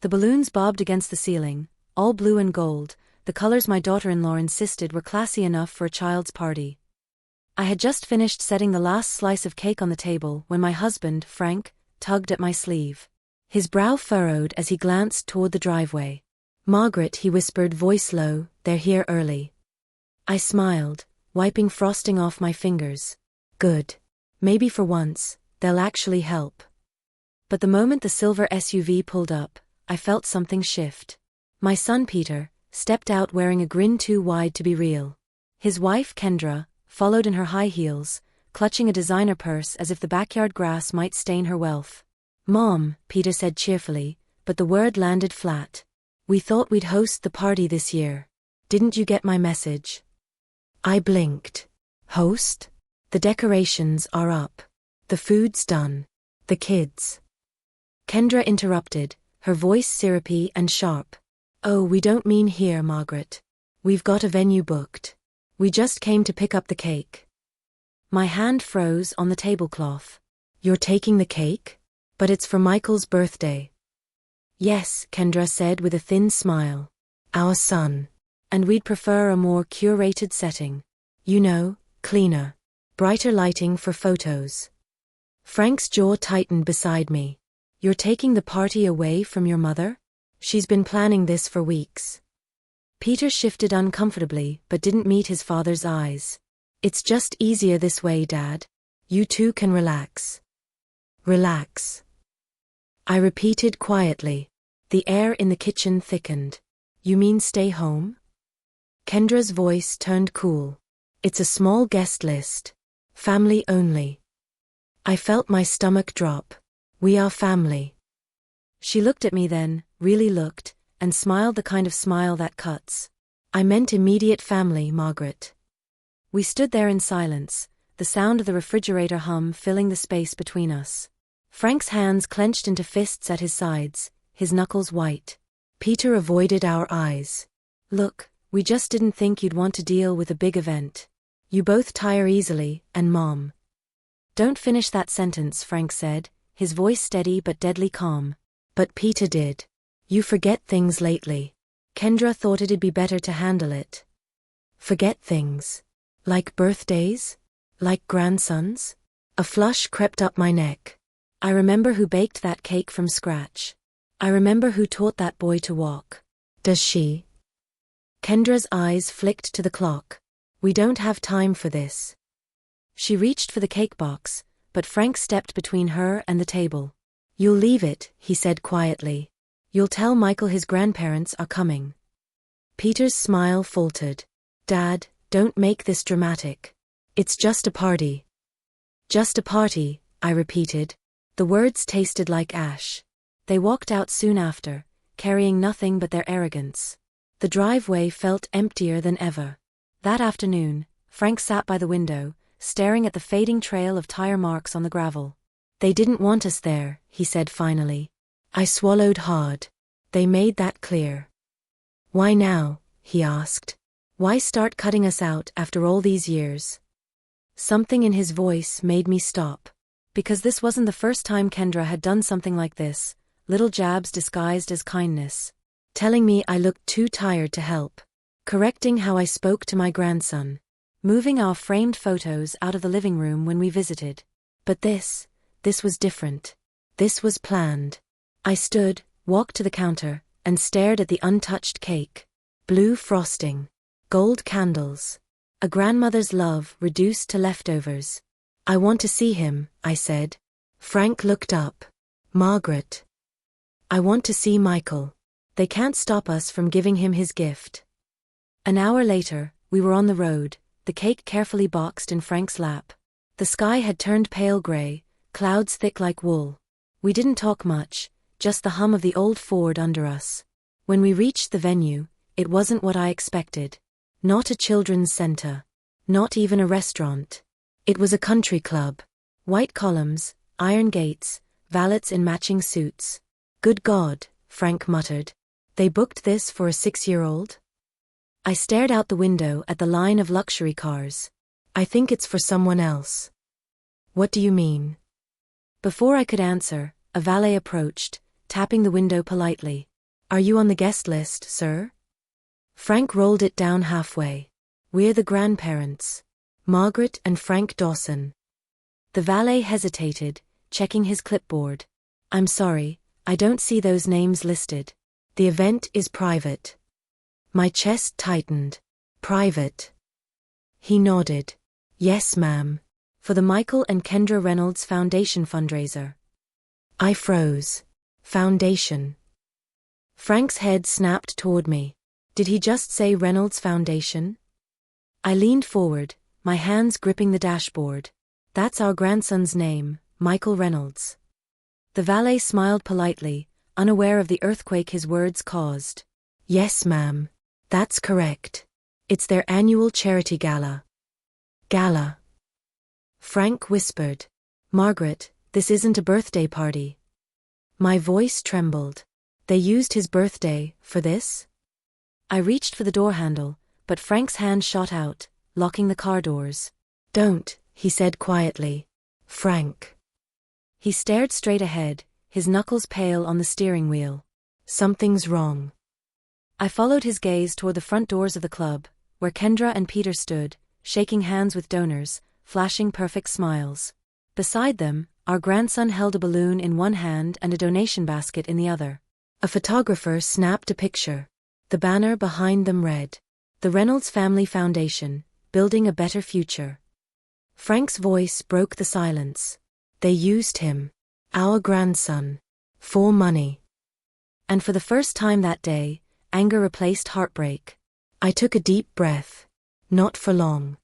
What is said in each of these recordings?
The balloons bobbed against the ceiling, all blue and gold, the colors my daughter-in-law insisted were classy enough for a child's party. I had just finished setting the last slice of cake on the table when my husband, Frank, tugged at my sleeve. His brow furrowed as he glanced toward the driveway. "Margaret," he whispered, voice low, "they're here early." I smiled, wiping frosting off my fingers. Good. Maybe for once, they'll actually help. But the moment the silver SUV pulled up, I felt something shift. My son Peter stepped out wearing a grin too wide to be real. His wife Kendra followed in her high heels, clutching a designer purse as if the backyard grass might stain her wealth. "Mom," Peter said cheerfully, but the word landed flat. "We thought we'd host the party this year. Didn't you get my message?" I blinked. "Host? The decorations are up. The food's done. The kids." Kendra interrupted, her voice syrupy and sharp. "Oh, we don't mean here, Margaret. We've got a venue booked. We just came to pick up the cake." My hand froze on the tablecloth. "You're taking the cake? But it's for Michael's birthday." "Yes," Kendra said with a thin smile. "Our son. And we'd prefer a more curated setting. You know, cleaner. Brighter lighting for photos." Frank's jaw tightened beside me. "You're taking the party away from your mother? She's been planning this for weeks." Peter shifted uncomfortably but didn't meet his father's eyes. "It's just easier this way, Dad. You two can relax." "Relax?" I repeated quietly. The air in the kitchen thickened. "You mean stay home?" Kendra's voice turned cool. "It's a small guest list. Family only." I felt my stomach drop. "We are family." She looked at me then, really looked, and smiled the kind of smile that cuts. "I meant immediate family, Margaret." We stood there in silence, the sound of the refrigerator hum filling the space between us. Frank's hands clenched into fists at his sides, his knuckles white. Peter avoided our eyes. "Look, we just didn't think you'd want to deal with a big event. You both tire easily, and Mom." "Don't finish that sentence," Frank said, his voice steady but deadly calm. But Peter did. "You forget things lately. Kendra thought it'd be better to handle it." "Forget things? Like birthdays? Like grandsons?" A flush crept up my neck. I remember who baked that cake from scratch. I remember who taught that boy to walk. "Does she?" Kendra's eyes flicked to the clock. "We don't have time for this." She reached for the cake box, but Frank stepped between her and the table. "You'll leave it," he said quietly. "You'll tell Michael his grandparents are coming." Peter's smile faltered. "Dad, don't make this dramatic. It's just a party." "Just a party," I repeated. The words tasted like ash. They walked out soon after, carrying nothing but their arrogance. The driveway felt emptier than ever. That afternoon, Frank sat by the window, staring at the fading trail of tire marks on the gravel. "They didn't want us there," he said finally. I swallowed hard. "They made that clear." "Why now?" he asked. "Why start cutting us out after all these years?" Something in his voice made me stop. Because this wasn't the first time Kendra had done something like this, little jabs disguised as kindness. Telling me I looked too tired to help. Correcting how I spoke to my grandson. Moving our framed photos out of the living room when we visited. But this was different. This was planned. I stood, walked to the counter, and stared at the untouched cake. Blue frosting. Gold candles. A grandmother's love reduced to leftovers. "I want to see him," I said. Frank looked up. "Margaret." "I want to see Michael. They can't stop us from giving him his gift." An hour later, we were on the road, the cake carefully boxed in Frank's lap. The sky had turned pale gray, clouds thick like wool. We didn't talk much, just the hum of the old Ford under us. When we reached the venue, it wasn't what I expected. Not a children's center. Not even a restaurant. It was a country club. White columns, iron gates, valets in matching suits. "Good God," Frank muttered. "They booked this for a 6-year-old?" I stared out the window at the line of luxury cars. "I think it's for someone else." "What do you mean?" Before I could answer, a valet approached, tapping the window politely. Are you on the guest list, sir? Frank rolled it down halfway. We're the grandparents. Margaret and Frank Dawson. The valet hesitated, checking his clipboard. I'm sorry, I don't see those names listed. The event is private. My chest tightened. Private. He nodded. Yes, ma'am. For the Michael and Kendra Reynolds Foundation fundraiser. I froze. Foundation. Frank's head snapped toward me. Did he just say Reynolds Foundation? I leaned forward, my hands gripping the dashboard. That's our grandson's name, Michael Reynolds. The valet smiled politely, unaware of the earthquake his words caused. Yes, ma'am. That's correct. It's their annual charity gala. Gala. Frank whispered. Margaret, this isn't a birthday party. My voice trembled. They used his birthday for this? I reached for the door handle, but Frank's hand shot out, locking the car doors. Don't, he said quietly. Frank. He stared straight ahead, his knuckles pale on the steering wheel. Something's wrong. I followed his gaze toward the front doors of the club, where Kendra and Peter stood, shaking hands with donors, flashing perfect smiles. Beside them, our grandson held a balloon in one hand and a donation basket in the other. A photographer snapped a picture. The banner behind them read, The Reynolds Family Foundation, Building a Better Future. Frank's voice broke the silence. They used him, our grandson, for money. And for the first time that day, anger replaced heartbreak. I took a deep breath. Not for long.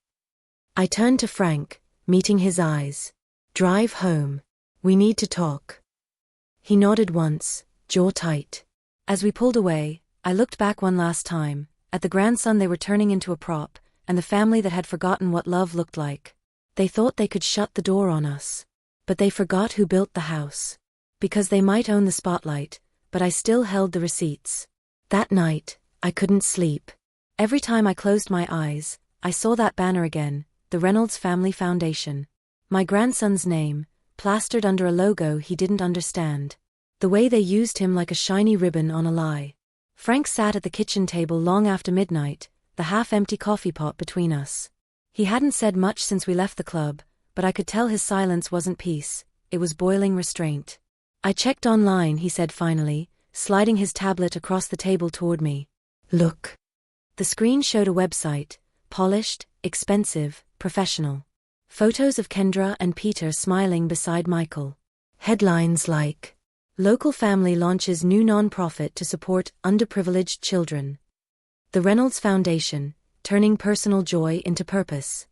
I turned to Frank, meeting his eyes. Drive home. We need to talk. He nodded once, jaw tight. As we pulled away, I looked back one last time, at the grandson they were turning into a prop, and the family that had forgotten what love looked like. They thought they could shut the door on us. But they forgot who built the house. Because they might own the spotlight, but I still held the receipts. That night, I couldn't sleep. Every time I closed my eyes, I saw that banner again, the Reynolds Family Foundation. My grandson's name, plastered under a logo he didn't understand. The way they used him like a shiny ribbon on a lie. Frank sat at the kitchen table long after midnight, the half-empty coffee pot between us. He hadn't said much since we left the club, but I could tell his silence wasn't peace, it was boiling restraint. I checked online, he said finally, sliding his tablet across the table toward me. Look. The screen showed a website, polished, expensive, professional. Photos of Kendra and Peter smiling beside Michael. Headlines like, Local family launches new non-profit to support underprivileged children. The Reynolds Foundation, turning personal joy into purpose.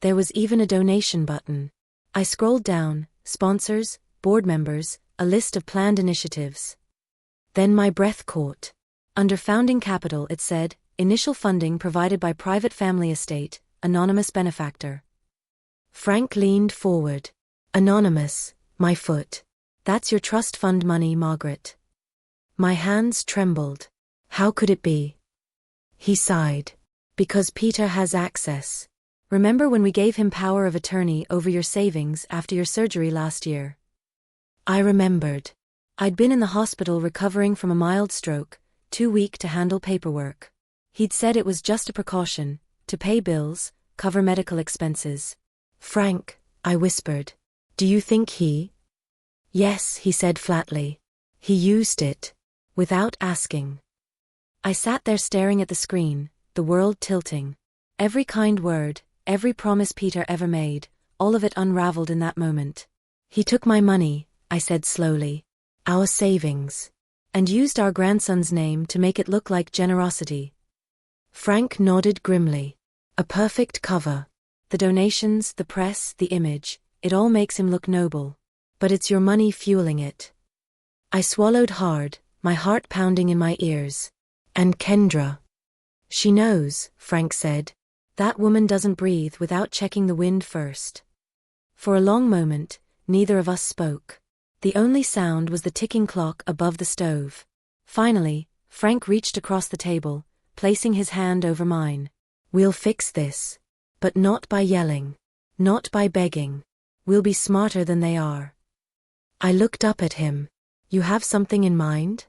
There was even a donation button. I scrolled down, sponsors, board members, a list of planned initiatives. Then my breath caught. Under founding capital it said, initial funding provided by private family estate, anonymous benefactor. Frank leaned forward. Anonymous, my foot. That's your trust fund money, Margaret. My hands trembled. How could it be? He sighed. Because Peter has access. Remember when we gave him power of attorney over your savings after your surgery last year? I remembered. I'd been in the hospital recovering from a mild stroke, too weak to handle paperwork. He'd said it was just a precaution, to pay bills, cover medical expenses. Frank, I whispered. Do you think he? Yes, he said flatly. He used it. Without asking. I sat there staring at the screen, the world tilting. Every kind word, every promise Peter ever made, all of it unraveled in that moment. He took my money, I said slowly. Our savings. And used our grandson's name to make it look like generosity. Frank nodded grimly. A perfect cover. The donations, the press, the image, it all makes him look noble. But it's your money fueling it. I swallowed hard, my heart pounding in my ears. And Kendra. She knows, Frank said. That woman doesn't breathe without checking the wind first. For a long moment, neither of us spoke. The only sound was the ticking clock above the stove. Finally, Frank reached across the table, placing his hand over mine. We'll fix this. But not by yelling. Not by begging. We'll be smarter than they are. I looked up at him. You have something in mind?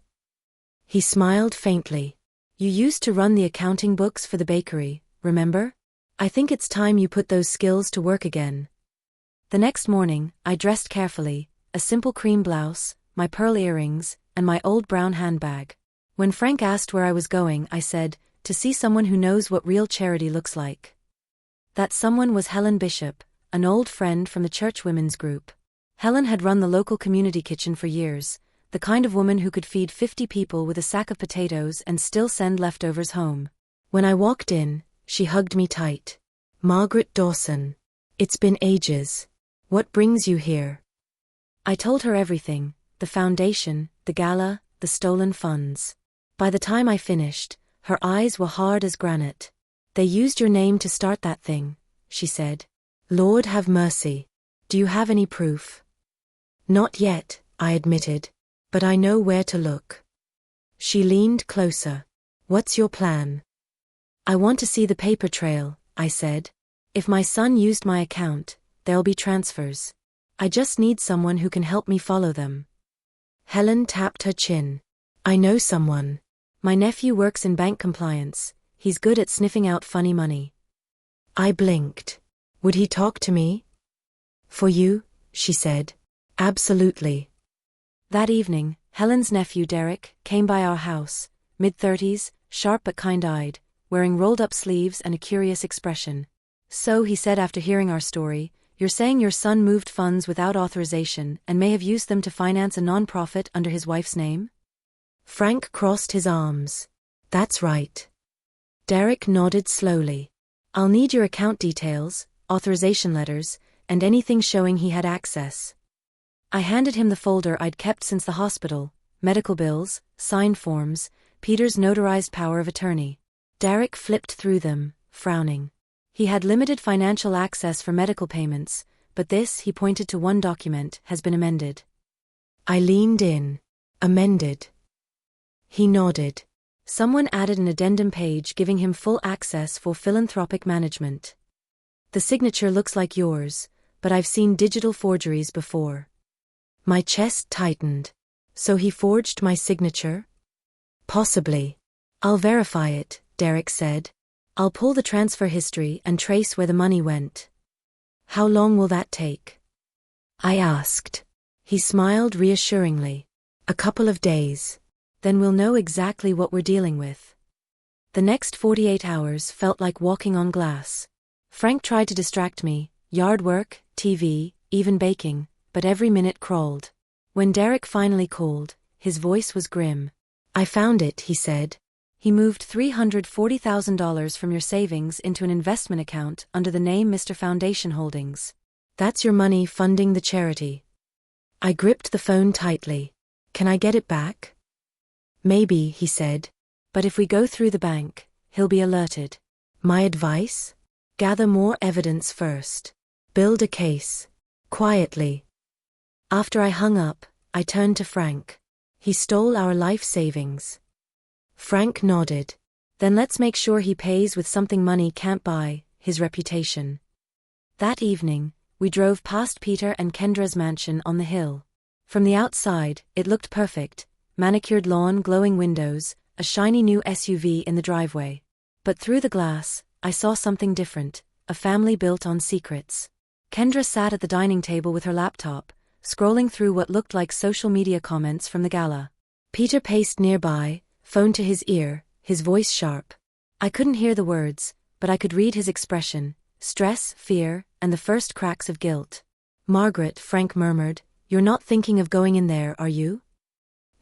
He smiled faintly. You used to run the accounting books for the bakery, remember? I think it's time you put those skills to work again. The next morning, I dressed carefully, a simple cream blouse, my pearl earrings, and my old brown handbag. When Frank asked where I was going, I said, to see someone who knows what real charity looks like. That someone was Helen Bishop, an old friend from the church women's group. Helen had run the local community kitchen for years, the kind of woman who could feed 50 people with a sack of potatoes and still send leftovers home. When I walked in, she hugged me tight. Margaret Dawson. It's been ages. What brings you here? I told her everything, the foundation, the gala, the stolen funds. By the time I finished, her eyes were hard as granite. They used your name to start that thing, she said. Lord have mercy. Do you have any proof? Not yet, I admitted. But I know where to look. She leaned closer. What's your plan? I want to see the paper trail, I said. If my son used my account, there'll be transfers. I just need someone who can help me follow them. Helen tapped her chin. I know someone. My nephew works in bank compliance. He's good at sniffing out funny money. I blinked. Would he talk to me? For you, she said. Absolutely. That evening, Helen's nephew Derek came by our house, mid-30s, sharp but kind-eyed, wearing rolled-up sleeves and a curious expression. So, he said after hearing our story, you're saying your son moved funds without authorization and may have used them to finance a non-profit under his wife's name? Frank crossed his arms. That's right. Derek nodded slowly. I'll need your account details, authorization letters, and anything showing he had access. I handed him the folder I'd kept since the hospital, medical bills, signed forms, Peter's notarized power of attorney. Derek flipped through them, frowning. He had limited financial access for medical payments, but this, he pointed to one document, has been amended. I leaned in. Amended. He nodded. Someone added an addendum page giving him full access for philanthropic management. The signature looks like yours, but I've seen digital forgeries before. My chest tightened. So he forged my signature? Possibly. I'll verify it, Derek said. I'll pull the transfer history and trace where the money went. How long will that take? I asked. He smiled reassuringly. A couple of days. Then we'll know exactly what we're dealing with. The next 48 hours felt like walking on glass. Frank tried to distract me, yard work, TV, even baking, but every minute crawled. When Derek finally called, his voice was grim. I found it, he said. He moved $340,000 from your savings into an investment account under the name Mr. Foundation Holdings. That's your money funding the charity. I gripped the phone tightly. Can I get it back? Maybe, he said. But if we go through the bank, he'll be alerted. My advice? Gather more evidence first. Build a case. Quietly. After I hung up, I turned to Frank. He stole our life savings. Frank nodded. Then let's make sure he pays with something money can't buy, his reputation. That evening, we drove past Peter and Kendra's mansion on the hill. From the outside, it looked perfect. Manicured lawn, glowing windows, a shiny new SUV in the driveway. But through the glass, I saw something different, a family built on secrets. Kendra sat at the dining table with her laptop, scrolling through what looked like social media comments from the gala. Peter paced nearby, phone to his ear, his voice sharp. I couldn't hear the words, but I could read his expression, stress, fear, and the first cracks of guilt. Margaret, Frank murmured, you're not thinking of going in there, are you?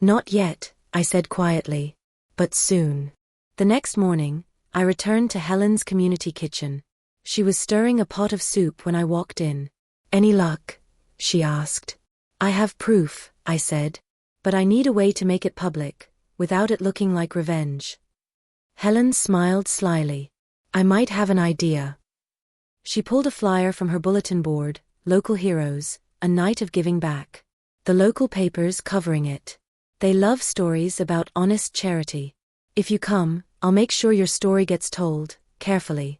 Not yet, I said quietly. But soon. The next morning, I returned to Helen's community kitchen. She was stirring a pot of soup when I walked in. Any luck? She asked. I have proof, I said. But I need a way to make it public, without it looking like revenge. Helen smiled slyly. I might have an idea. She pulled a flyer from her bulletin board, Local Heroes, a night of giving back. The local papers covering it. They love stories about honest charity. If you come, I'll make sure your story gets told, carefully.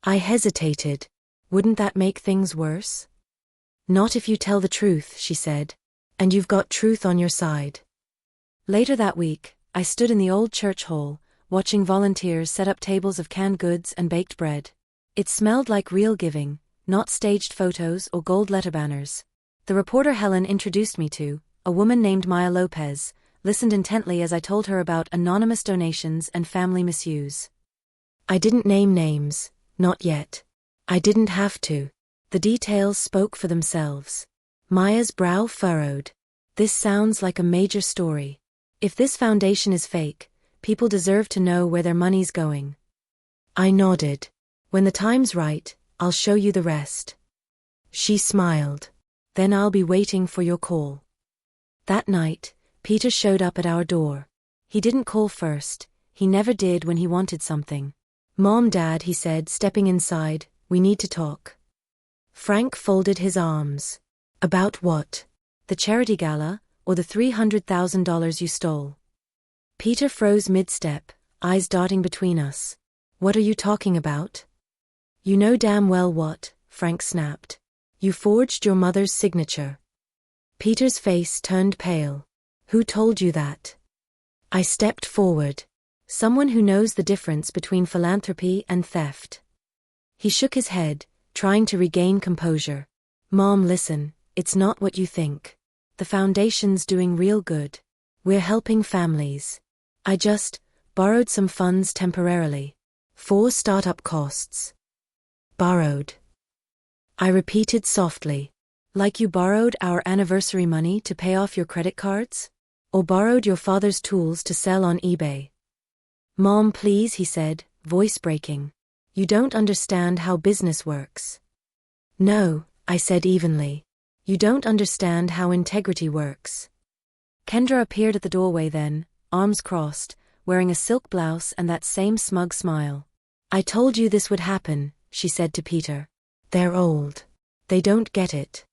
I hesitated. Wouldn't that make things worse? Not if you tell the truth, she said. And you've got truth on your side. Later that week, I stood in the old church hall, watching volunteers set up tables of canned goods and baked bread. It smelled like real giving, not staged photos or gold letter banners. The reporter Helen introduced me to, a woman named Maya Lopez, listened intently as I told her about anonymous donations and family misuse. I didn't name names, not yet. I didn't have to. The details spoke for themselves. Maya's brow furrowed. This sounds like a major story. If this foundation is fake, people deserve to know where their money's going. I nodded. When the time's right, I'll show you the rest. She smiled. Then I'll be waiting for your call. That night, Peter showed up at our door. He didn't call first. He never did when he wanted something. Mom, Dad, he said, stepping inside, we need to talk. Frank folded his arms. About what? The charity gala, or the $300,000 you stole? Peter froze mid-step, eyes darting between us. What are you talking about? You know damn well what, Frank snapped. You forged your mother's signature. Peter's face turned pale. Who told you that? I stepped forward. Someone who knows the difference between philanthropy and theft. He shook his head, trying to regain composure. Mom, listen, it's not what you think. The foundation's doing real good. We're helping families. I just borrowed some funds temporarily. For startup costs. Borrowed. I repeated softly. Like you borrowed our anniversary money to pay off your credit cards? Or borrowed your father's tools to sell on eBay? Mom, please, he said, voice breaking. You don't understand how business works. No, I said evenly. You don't understand how integrity works. Kendra appeared at the doorway then, arms crossed, wearing a silk blouse and that same smug smile. I told you this would happen, she said to Peter. They're old. They don't get it.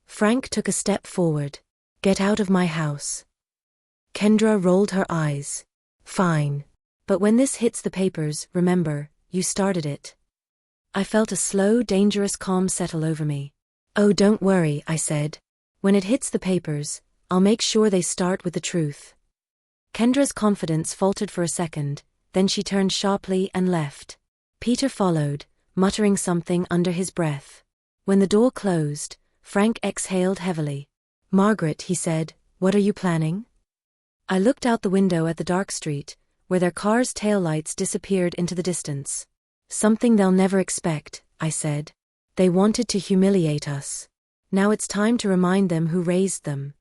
Frank took a step forward. Get out of my house. Kendra rolled her eyes. Fine. But when this hits the papers, remember, you started it. I felt a slow, dangerous calm settle over me. Oh, don't worry, I said. When it hits the papers, I'll make sure they start with the truth. Kendra's confidence faltered for a second, then she turned sharply and left. Peter followed, muttering something under his breath. When the door closed, Frank exhaled heavily. Margaret, he said, what are you planning? I looked out the window at the dark street, where their car's taillights disappeared into the distance. Something they'll never expect, I said. They wanted to humiliate us. Now it's time to remind them who raised them.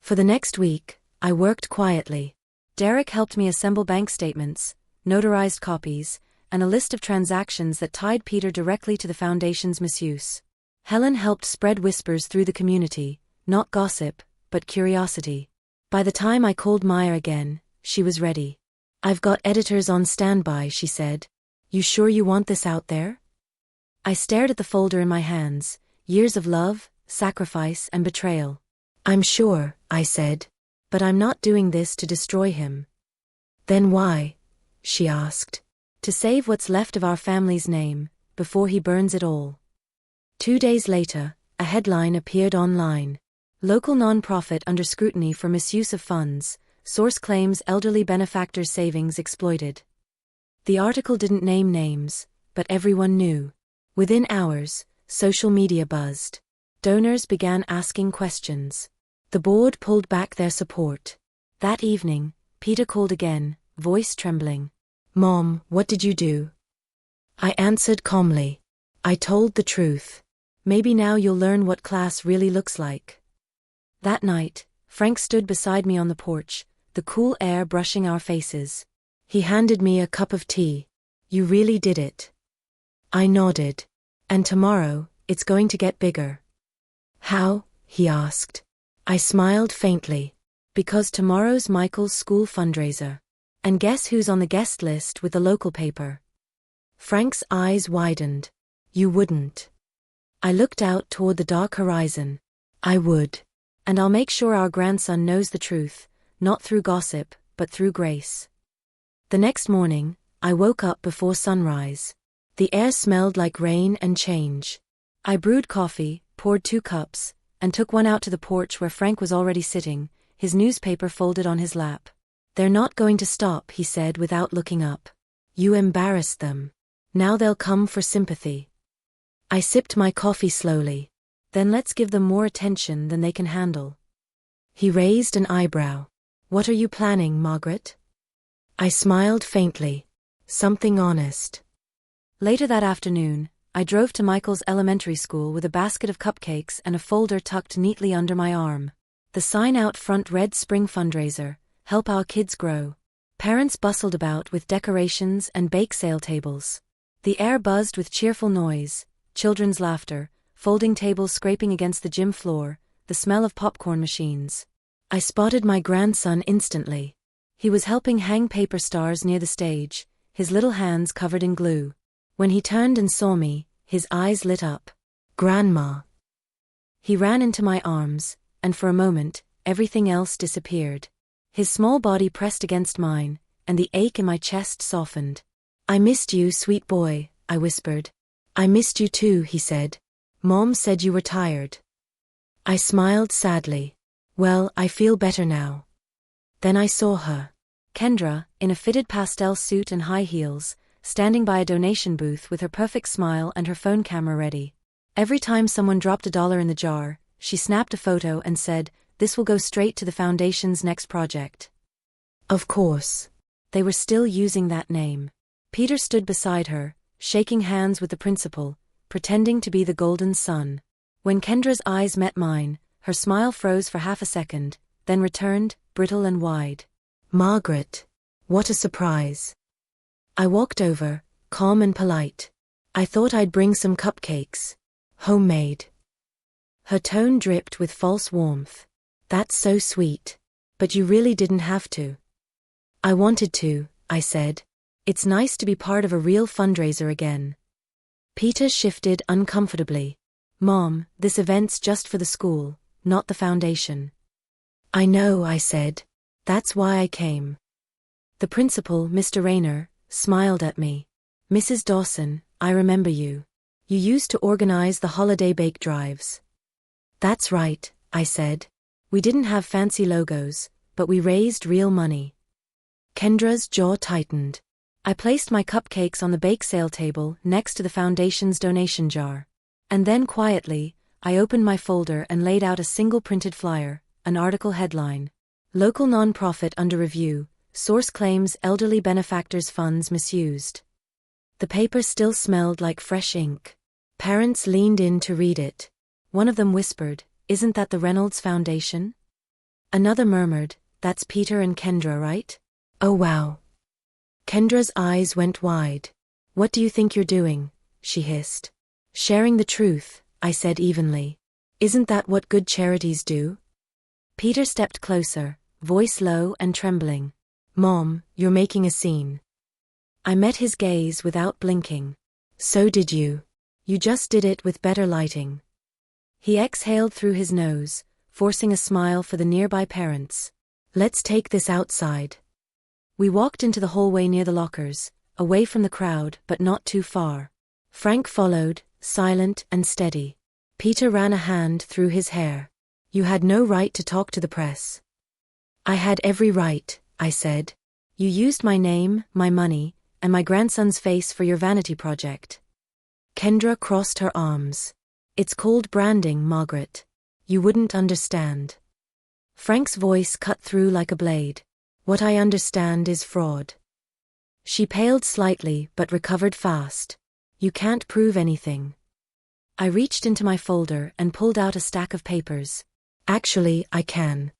For the next week, I worked quietly. Derek helped me assemble bank statements, notarized copies, and a list of transactions that tied Peter directly to the foundation's misuse. Helen helped spread whispers through the community, not gossip, but curiosity. By the time I called Maya again, she was ready. I've got editors on standby, she said. You sure you want this out there? I stared at the folder in my hands, years of love, sacrifice, and betrayal. I'm sure, I said. But I'm not doing this to destroy him. Then why? She asked. To save what's left of our family's name, before he burns it all. 2 days later, a headline appeared online. Local nonprofit under scrutiny for misuse of funds, source claims elderly benefactors' savings exploited. The article didn't name names, but everyone knew. Within hours, social media buzzed. Donors began asking questions. The board pulled back their support. That evening, Peter called again, voice trembling. Mom, what did you do? I answered calmly. I told the truth. Maybe now you'll learn what class really looks like. That night, Frank stood beside me on the porch, the cool air brushing our faces. He handed me a cup of tea. You really did it. I nodded. And tomorrow, it's going to get bigger. How? He asked. I smiled faintly. Because tomorrow's Michael's school fundraiser. And guess who's on the guest list with the local paper? Frank's eyes widened. You wouldn't. I looked out toward the dark horizon. I would. And I'll make sure our grandson knows the truth, not through gossip, but through grace. The next morning, I woke up before sunrise. The air smelled like rain and change. I brewed coffee, poured 2 cups, and took one out to the porch where Frank was already sitting, his newspaper folded on his lap. They're not going to stop, he said without looking up. You embarrassed them. Now they'll come for sympathy. I sipped my coffee slowly. Then let's give them more attention than they can handle. He raised an eyebrow. What are you planning, Margaret? I smiled faintly. Something honest. Later that afternoon, I drove to Michael's elementary school with a basket of cupcakes and a folder tucked neatly under my arm. The sign out front read Spring Fundraiser, Help Our Kids Grow. Parents bustled about with decorations and bake sale tables. The air buzzed with cheerful noise, children's laughter, folding tables scraping against the gym floor, the smell of popcorn machines. I spotted my grandson instantly. He was helping hang paper stars near the stage, his little hands covered in glue. When he turned and saw me, his eyes lit up. Grandma. He ran into my arms, and for a moment, everything else disappeared. His small body pressed against mine, and the ache in my chest softened. I missed you, sweet boy, I whispered. I missed you too, he said. Mom said you were tired. I smiled sadly. Well, I feel better now. Then I saw her. Kendra, in a fitted pastel suit and high heels, standing by a donation booth with her perfect smile and her phone camera ready. Every time someone dropped $1 in the jar, she snapped a photo and said, "This will go straight to the foundation's next project." Of course. They were still using that name. Peter stood beside her, shaking hands with the principal, pretending to be the golden sun. When Kendra's eyes met mine, her smile froze for half a second, then returned, brittle and wide. Margaret. What a surprise. I walked over, calm and polite. I thought I'd bring some cupcakes. Homemade. Her tone dripped with false warmth. That's so sweet. But you really didn't have to. I wanted to, I said. It's nice to be part of a real fundraiser again. Peter shifted uncomfortably. Mom, this event's just for the school, not the foundation. I know, I said. That's why I came. The principal, Mr. Rayner, smiled at me. Mrs. Dawson, I remember you. You used to organize the holiday bake drives. That's right, I said. We didn't have fancy logos, but we raised real money. Kendra's jaw tightened. I placed my cupcakes on the bake sale table next to the foundation's donation jar. And then quietly, I opened my folder and laid out a single printed flyer, an article headline. Local nonprofit under review, source claims elderly benefactors' funds misused. The paper still smelled like fresh ink. Parents leaned in to read it. One of them whispered, "Isn't that the Reynolds Foundation?" Another murmured, "That's Peter and Kendra, right?" Oh wow. Kendra's eyes went wide. "What do you think you're doing?" she hissed. "Sharing the truth," I said evenly. "Isn't that what good charities do?" Peter stepped closer, voice low and trembling. "Mom, you're making a scene." I met his gaze without blinking. "So did you. You just did it with better lighting." He exhaled through his nose, forcing a smile for the nearby parents. "Let's take this outside." We walked into the hallway near the lockers, away from the crowd but not too far. Frank followed, silent and steady. Peter ran a hand through his hair. "You had no right to talk to the press." "I had every right," I said. "You used my name, my money, and my grandson's face for your vanity project." Kendra crossed her arms. "It's called branding, Margaret. You wouldn't understand." Frank's voice cut through like a blade. "What I understand is fraud." She paled slightly but recovered fast. "You can't prove anything." I reached into my folder and pulled out a stack of papers. "Actually, I can.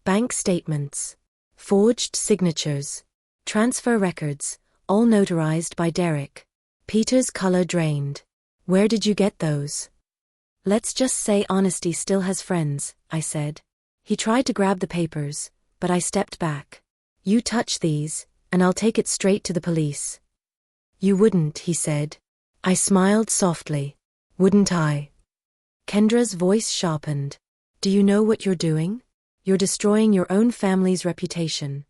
Bank statements. Forged signatures. Transfer records, all notarized by Derek." Peter's color drained. "Where did you get those?" "Let's just say honesty still has friends," I said. He tried to grab the papers, but I stepped back. "You touch these, and I'll take it straight to the police." "You wouldn't," he said. I smiled softly. "Wouldn't I?" Kendra's voice sharpened. "Do you know what you're doing? You're destroying your own family's reputation."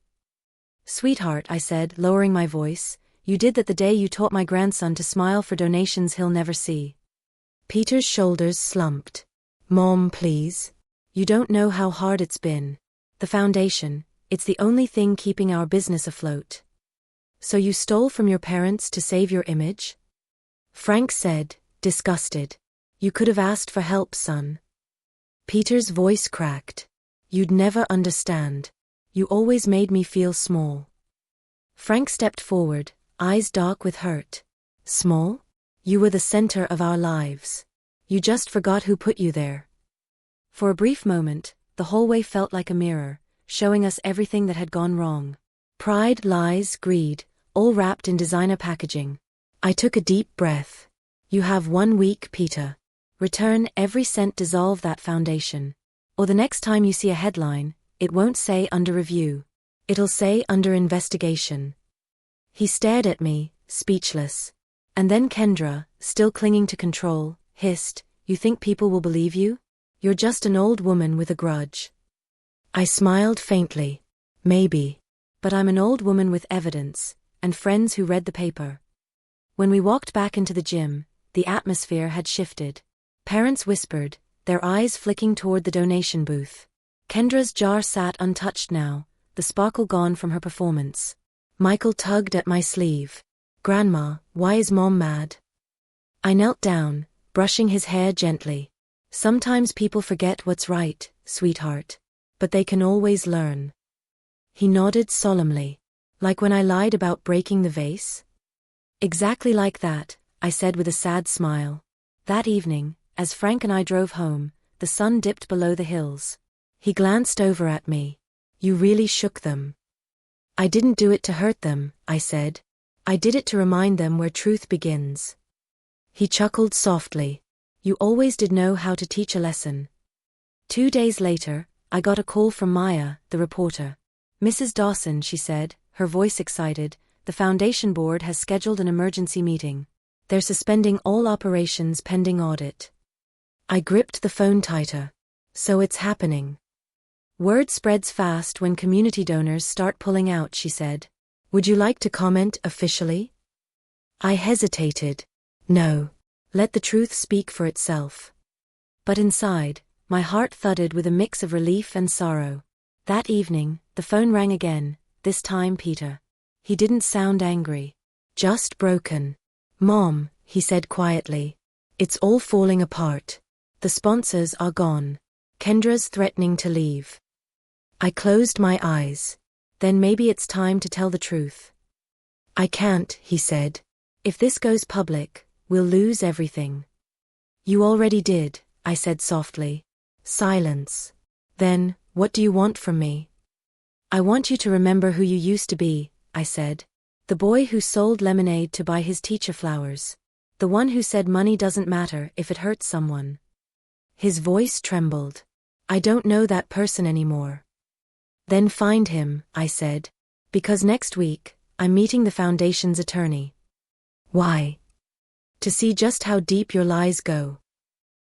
"Sweetheart," I said, lowering my voice, "you did that the day you taught my grandson to smile for donations he'll never see." Peter's shoulders slumped. "Mom, please. You don't know how hard it's been. The foundation, It's the only thing keeping our business afloat. So you stole from your parents to save your image? Frank said, disgusted. You could have asked for help, son. Peter's voice cracked. You'd never understand. You always made me feel small. Frank stepped forward, eyes dark with hurt. Small? You were the center of our lives. You just forgot who put you there. For a brief moment, the hallway felt like a mirror, showing us everything that had gone wrong. Pride, lies, greed, all wrapped in designer packaging. I took a deep breath. You have 1 week, Peter. Return every cent, dissolve that foundation. Or the next time you see a headline, it won't say under review. It'll say under investigation. He stared at me, speechless. And then Kendra, still clinging to control, hissed, You think people will believe you? You're just an old woman with a grudge. I smiled faintly. Maybe. But I'm an old woman with evidence, and friends who read the paper. When we walked back into the gym, the atmosphere had shifted. Parents whispered, their eyes flicking toward the donation booth. Kendra's jar sat untouched now, the sparkle gone from her performance. Michael tugged at my sleeve. Grandma, why is Mom mad? I knelt down, brushing his hair gently. Sometimes people forget what's right, sweetheart. But they can always learn. He nodded solemnly. Like when I lied about breaking the vase? Exactly like that, I said with a sad smile. That evening, as Frank and I drove home, the sun dipped below the hills. He glanced over at me. You really shook them. I didn't do it to hurt them, I said. I did it to remind them where truth begins. He chuckled softly. You always did know how to teach a lesson. 2 days later, I got a call from Maya, the reporter. Mrs. Dawson, she said, her voice excited, the foundation board has scheduled an emergency meeting. They're suspending all operations pending audit. I gripped the phone tighter. So it's happening. Word spreads fast when community donors start pulling out, she said. Would you like to comment officially? I hesitated. No. Let the truth speak for itself. But inside, my heart thudded with a mix of relief and sorrow. That evening, the phone rang again, this time Peter. He didn't sound angry. Just broken. Mom, he said quietly. It's all falling apart. The sponsors are gone. Kendra's threatening to leave. I closed my eyes. Then maybe it's time to tell the truth. I can't, he said. If this goes public, we'll lose everything. You already did, I said softly. Silence. Then, what do you want from me? I want you to remember who you used to be, I said. The boy who sold lemonade to buy his teacher flowers. The one who said money doesn't matter if it hurts someone. His voice trembled. I don't know that person anymore. Then find him, I said. Because next week, I'm meeting the foundation's attorney. Why? To see just how deep your lies go.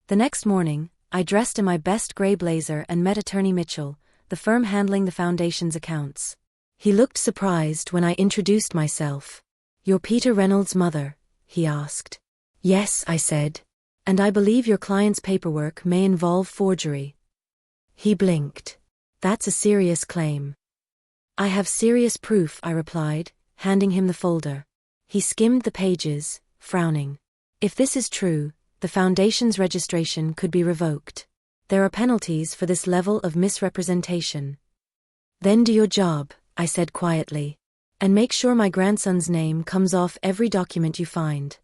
The next morning, I dressed in my best gray blazer and met Attorney Mitchell, the firm handling the foundation's accounts. He looked surprised when I introduced myself. You're Peter Reynolds' mother, he asked. Yes, I said. And I believe your client's paperwork may involve forgery. He blinked. That's a serious claim. I have serious proof, I replied, handing him the folder. He skimmed the pages, frowning. If this is true, the foundation's registration could be revoked. There are penalties for this level of misrepresentation. Then do your job, I said quietly. And make sure my grandson's name comes off every document you find.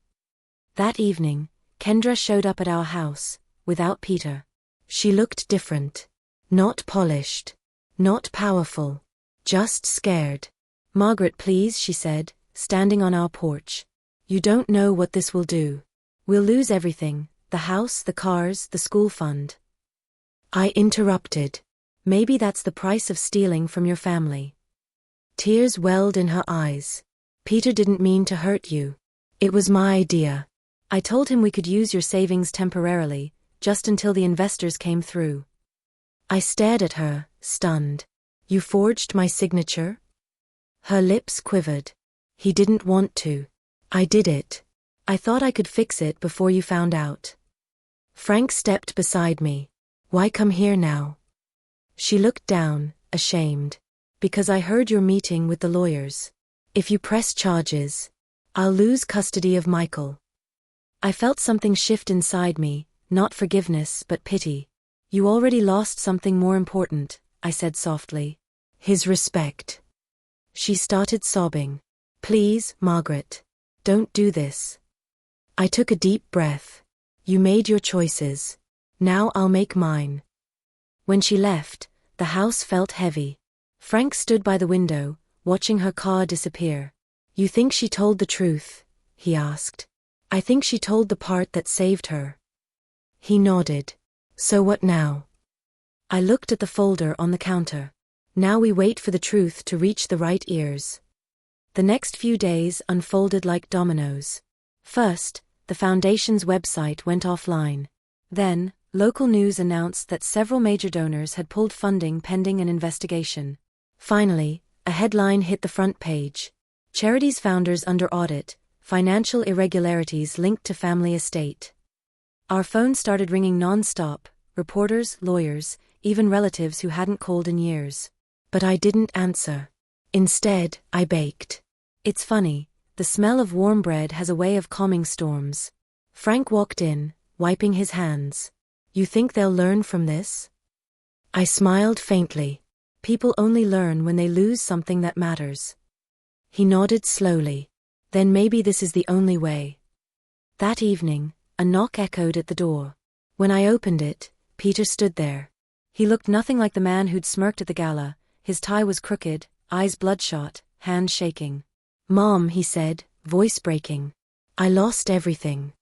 That evening, Kendra showed up at our house, without Peter. She looked different. Not polished. Not powerful. Just scared. Margaret, please, she said, standing on our porch. You don't know what this will do. We'll lose everything, the house, the cars, the school fund. I interrupted. Maybe that's the price of stealing from your family. Tears welled in her eyes. Peter didn't mean to hurt you. It was my idea. I told him we could use your savings temporarily, just until the investors came through. I stared at her, stunned. You forged my signature? Her lips quivered. He didn't want to. I did it. I thought I could fix it before you found out. Frank stepped beside me. Why come here now? She looked down, ashamed. Because I heard your meeting with the lawyers. If you press charges, I'll lose custody of Michael. I felt something shift inside me, not forgiveness but pity. You already lost something more important, I said softly. His respect. She started sobbing. Please, Margaret. Don't do this. I took a deep breath. You made your choices. Now I'll make mine. When she left, the house felt heavy. Frank stood by the window, watching her car disappear. You think she told the truth? He asked. I think she told the part that saved her. He nodded. So what now? I looked at the folder on the counter. Now we wait for the truth to reach the right ears. The next few days unfolded like dominoes. First, the Foundation's website went offline. Then, local news announced that several major donors had pulled funding pending an investigation. Finally, a headline hit the front page. Charity's founders under audit, financial irregularities linked to family estate. Our phones started ringing non-stop, reporters, lawyers, even relatives who hadn't called in years. But I didn't answer. Instead, I baked. It's funny, the smell of warm bread has a way of calming storms. Frank walked in, wiping his hands. You think they'll learn from this? I smiled faintly. People only learn when they lose something that matters. He nodded slowly. Then maybe this is the only way. That evening, a knock echoed at the door. When I opened it, Peter stood there. He looked nothing like the man who'd smirked at the gala. His tie was crooked, eyes bloodshot, hands shaking. Mom, he said, voice breaking. I lost everything.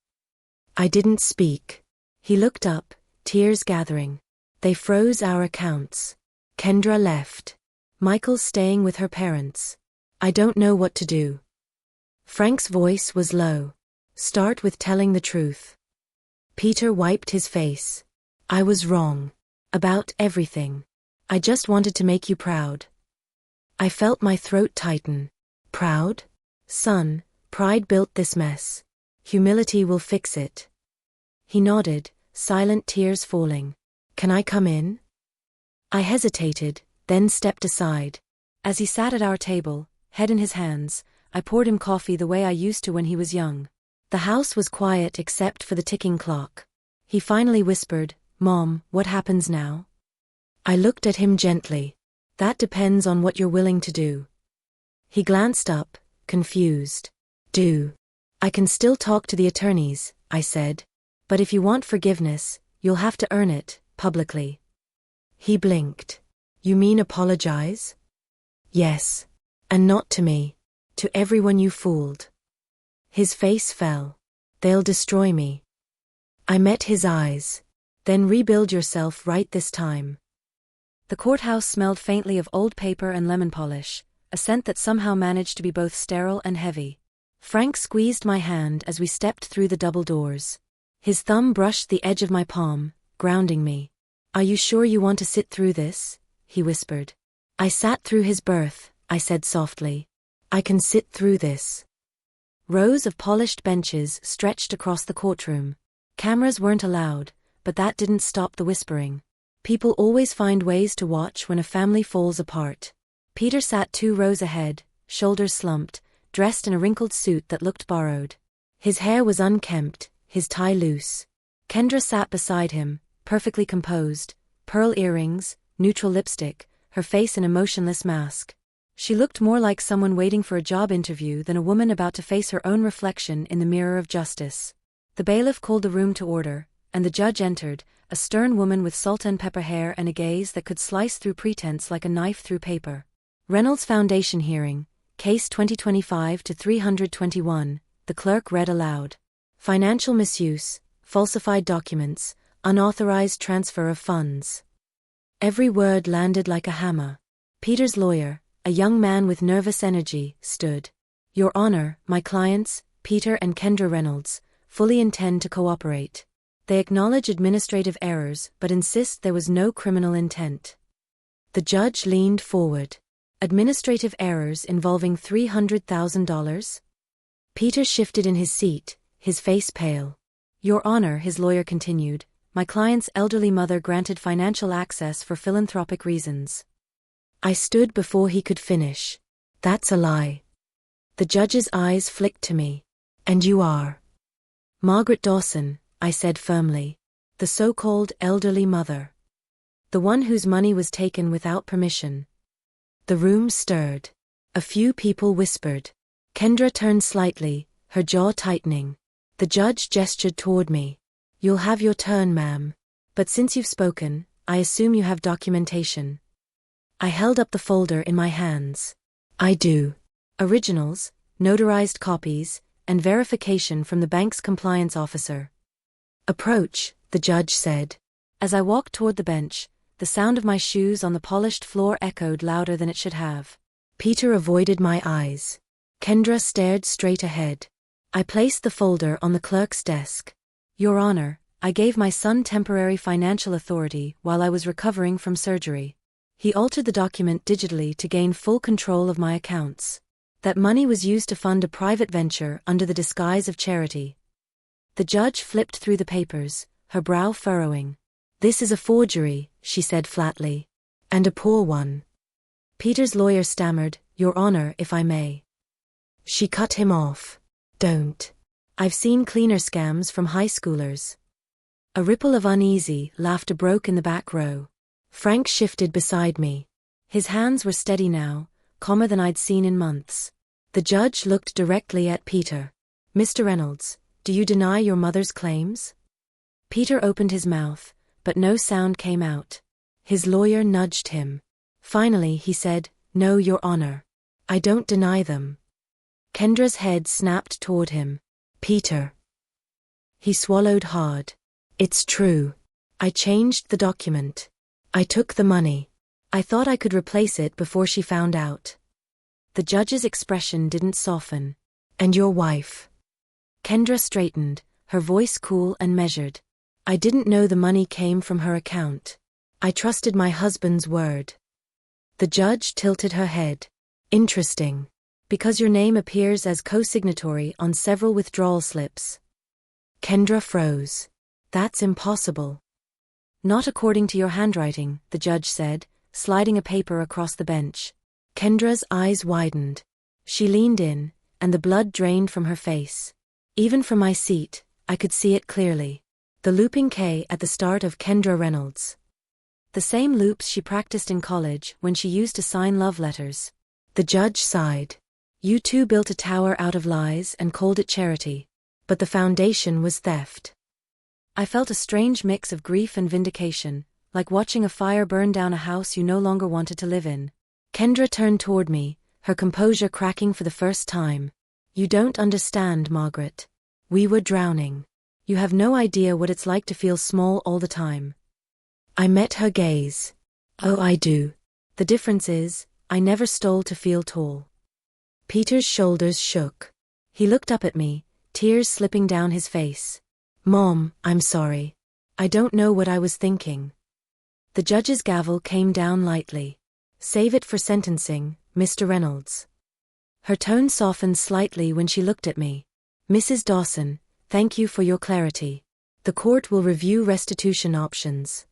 I didn't speak. He looked up, tears gathering. They froze our accounts. Kendra left. Michael's staying with her parents. I don't know what to do. Frank's voice was low. Start with telling the truth. Peter wiped his face. I was wrong. About everything. I just wanted to make you proud. I felt my throat tighten. Proud? Son, pride built this mess. Humility will fix it. He nodded, silent tears falling. Can I come in? I hesitated, then stepped aside. As he sat at our table, head in his hands, I poured him coffee the way I used to when he was young. The house was quiet except for the ticking clock. He finally whispered, Mom, what happens now? I looked at him gently. That depends on what you're willing to do. He glanced up, confused. Do. I can still talk to the attorneys, I said. But if you want forgiveness, you'll have to earn it, publicly. He blinked. You mean apologize? Yes. And not to me. To everyone you fooled. His face fell. They'll destroy me. I met his eyes. Then rebuild yourself right this time. The courthouse smelled faintly of old paper and lemon polish, a scent that somehow managed to be both sterile and heavy. Frank squeezed my hand as we stepped through the double doors. His thumb brushed the edge of my palm, grounding me. Are you sure you want to sit through this? He whispered. I sat through his birth, I said softly. I can sit through this. Rows of polished benches stretched across the courtroom. Cameras weren't allowed, but that didn't stop the whispering. People always find ways to watch when a family falls apart. Peter sat 2 rows ahead, shoulders slumped, dressed in a wrinkled suit that looked borrowed. His hair was unkempt, his tie loose. Kendra sat beside him, perfectly composed, pearl earrings, neutral lipstick, her face an emotionless mask. She looked more like someone waiting for a job interview than a woman about to face her own reflection in the mirror of justice. The bailiff called the room to order, and the judge entered, a stern woman with salt and pepper hair and a gaze that could slice through pretense like a knife through paper. Reynolds Foundation hearing, case 2025-321, the clerk read aloud. Financial misuse, falsified documents, unauthorized transfer of funds. Every word landed like a hammer. Peter's lawyer, a young man with nervous energy, stood. Your Honor, my clients, Peter and Kendra Reynolds, fully intend to cooperate. They acknowledge administrative errors but insist there was no criminal intent. The judge leaned forward. Administrative errors involving $300,000? Peter shifted in his seat, his face pale. Your Honor, his lawyer continued, my client's elderly mother granted financial access for philanthropic reasons. I stood before he could finish. That's a lie. The judge's eyes flicked to me. And you are? Margaret Dawson, I said firmly. The so-called elderly mother. The one whose money was taken without permission. The room stirred. A few people whispered. Kendra turned slightly, her jaw tightening. The judge gestured toward me. You'll have your turn, ma'am. But since you've spoken, I assume you have documentation. I held up the folder in my hands. I do. Originals, notarized copies, and verification from the bank's compliance officer. Approach, the judge said. As I walked toward the bench, the sound of my shoes on the polished floor echoed louder than it should have. Peter avoided my eyes. Kendra stared straight ahead. I placed the folder on the clerk's desk. Your Honor, I gave my son temporary financial authority while I was recovering from surgery. He altered the document digitally to gain full control of my accounts. That money was used to fund a private venture under the disguise of charity. The judge flipped through the papers, her brow furrowing. This is a forgery, she said flatly. And a poor one. Peter's lawyer stammered, Your Honor, if I may. She cut him off. Don't. I've seen cleaner scams from high schoolers. A ripple of uneasy laughter broke in the back row. Frank shifted beside me. His hands were steady now, calmer than I'd seen in months. The judge looked directly at Peter. Mr. Reynolds, do you deny your mother's claims? Peter opened his mouth, but no sound came out. His lawyer nudged him. Finally he said, No, Your Honor. I don't deny them. Kendra's head snapped toward him. Peter. He swallowed hard. It's true. I changed the document. I took the money. I thought I could replace it before she found out. The judge's expression didn't soften. And your wife? Kendra straightened, her voice cool and measured. I didn't know the money came from her account. I trusted my husband's word. The judge tilted her head. Interesting. Because your name appears as co-signatory on several withdrawal slips. Kendra froze. That's impossible. Not according to your handwriting, the judge said, sliding a paper across the bench. Kendra's eyes widened. She leaned in, and the blood drained from her face. Even from my seat, I could see it clearly. The looping K at the start of Kendra Reynolds. The same loops she practiced in college when she used to sign love letters. The judge sighed. You two built a tower out of lies and called it charity. But the foundation was theft. I felt a strange mix of grief and vindication, like watching a fire burn down a house you no longer wanted to live in. Kendra turned toward me, her composure cracking for the first time. You don't understand, Margaret. We were drowning. You have no idea what it's like to feel small all the time. I met her gaze. Oh, I do. The difference is, I never stole to feel tall. Peter's shoulders shook. He looked up at me, tears slipping down his face. Mom, I'm sorry. I don't know what I was thinking. The judge's gavel came down lightly. Save it for sentencing, Mr. Reynolds. Her tone softened slightly when she looked at me. Mrs. Dawson, thank you for your clarity. The court will review restitution options.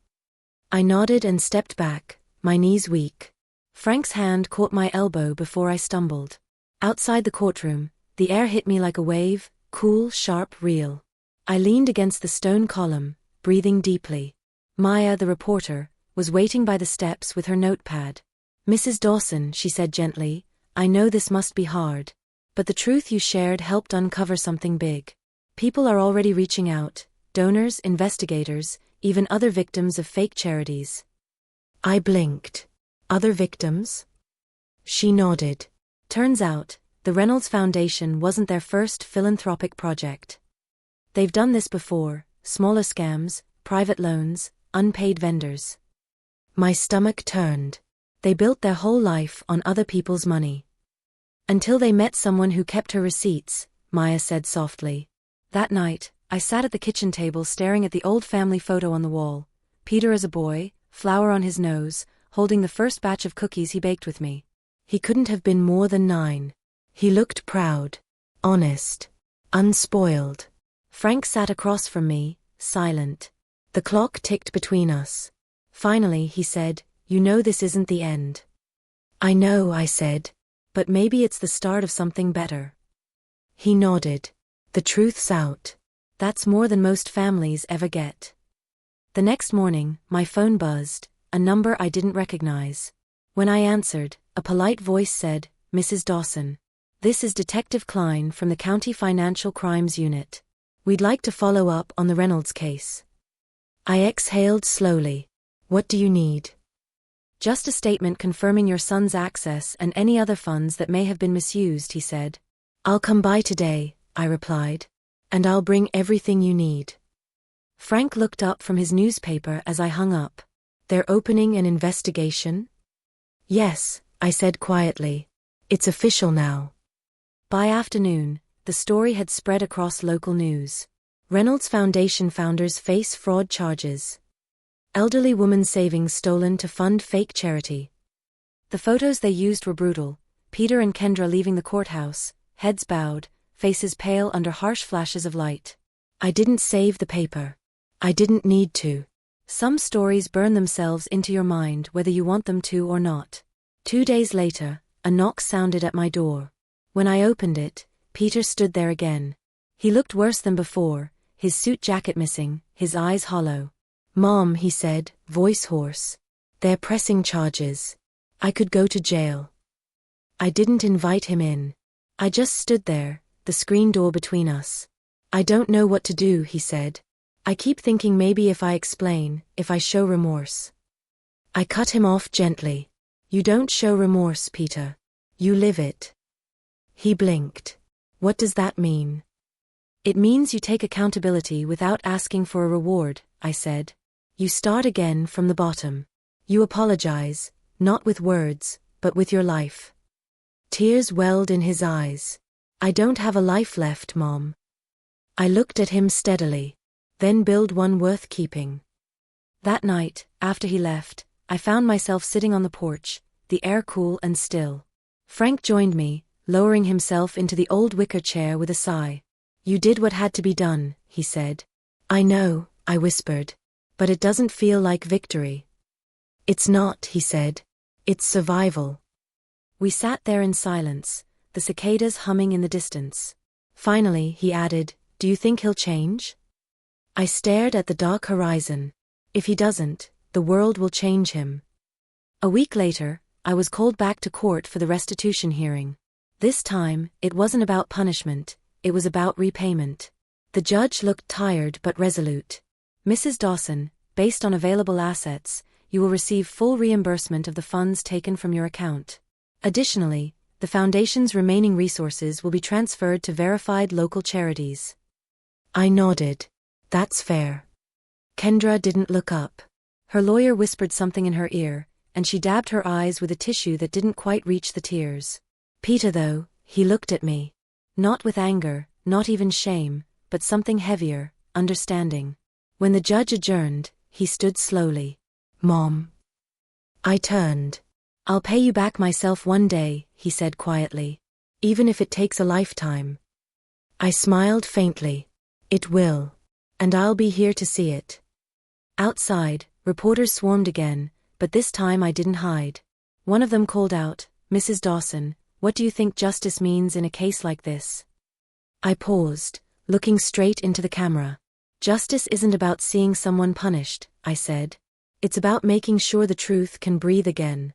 I nodded and stepped back, my knees weak. Frank's hand caught my elbow before I stumbled. Outside the courtroom, the air hit me like a wave, cool, sharp, real. I leaned against the stone column, breathing deeply. Maya, the reporter, was waiting by the steps with her notepad. Mrs. Dawson, she said gently, I know this must be hard. But the truth you shared helped uncover something big. People are already reaching out, donors, investigators, even other victims of fake charities. I blinked. Other victims? She nodded. Turns out, the Reynolds Foundation wasn't their first philanthropic project. They've done this before, smaller scams, private loans, unpaid vendors. My stomach turned. They built their whole life on other people's money. Until they met someone who kept her receipts, Maya said softly. That night, I sat at the kitchen table staring at the old family photo on the wall. Peter as a boy, flour on his nose, holding the first batch of cookies he baked with me. He couldn't have been more than 9. He looked proud, honest, unspoiled. Frank sat across from me, silent. The clock ticked between us. Finally he said, You know this isn't the end. I know, I said. But maybe it's the start of something better. He nodded. The truth's out. That's more than most families ever get. The next morning, my phone buzzed, a number I didn't recognize. When I answered, a polite voice said, "Mrs. Dawson. This is Detective Klein from the County Financial Crimes Unit. We'd like to follow up on the Reynolds case." I exhaled slowly. "What do you need?" "Just a statement confirming your son's access and any other funds that may have been misused," he said. "I'll come by today," I replied. "And I'll bring everything you need." Frank looked up from his newspaper as I hung up. "They're opening an investigation?" "Yes," I said quietly. "It's official now." By afternoon, the story had spread across local news. Reynolds Foundation founders face fraud charges. Elderly woman savings stolen to fund fake charity. The photos they used were brutal. Peter and Kendra leaving the courthouse, heads bowed, faces pale under harsh flashes of light. I didn't save the paper. I didn't need to. Some stories burn themselves into your mind whether you want them to or not. 2 days later, a knock sounded at my door. When I opened it, Peter stood there again. He looked worse than before, his suit jacket missing, his eyes hollow. "Mom," he said, voice hoarse. "They're pressing charges. I could go to jail." I didn't invite him in. I just stood there, the screen door between us. "I don't know what to do," he said. "I keep thinking maybe if I explain, if I show remorse." I cut him off gently. "You don't show remorse, Peter. You live it." He blinked. "What does that mean?" "It means you take accountability without asking for a reward," I said. "You start again from the bottom. You apologize, not with words, but with your life." Tears welled in his eyes. "I don't have a life left, Mom." I looked at him steadily. "Then build one worth keeping." That night, after he left, I found myself sitting on the porch, the air cool and still. Frank joined me, lowering himself into the old wicker chair with a sigh. "You did what had to be done," he said. "I know," I whispered. "But it doesn't feel like victory." "It's not," he said. "It's survival." We sat there in silence, the cicadas humming in the distance. Finally, he added, "Do you think he'll change?" I stared at the dark horizon. "If he doesn't, the world will change him." A week later, I was called back to court for the restitution hearing. This time, it wasn't about punishment, it was about repayment. The judge looked tired but resolute. "Mrs. Dawson, based on available assets, you will receive full reimbursement of the funds taken from your account. Additionally, the Foundation's remaining resources will be transferred to verified local charities." I nodded. "That's fair." Kendra didn't look up. Her lawyer whispered something in her ear, and she dabbed her eyes with a tissue that didn't quite reach the tears. Peter, though, he looked at me. Not with anger, not even shame, but something heavier, understanding. When the judge adjourned, he stood slowly. "Mom." I turned. "I'll pay you back myself one day," he said quietly. "Even if it takes a lifetime." I smiled faintly. "It will. And I'll be here to see it." Outside, reporters swarmed again, but this time I didn't hide. One of them called out, "Mrs. Dawson, what do you think justice means in a case like this?" I paused, looking straight into the camera. "Justice isn't about seeing someone punished," I said. "It's about making sure the truth can breathe again."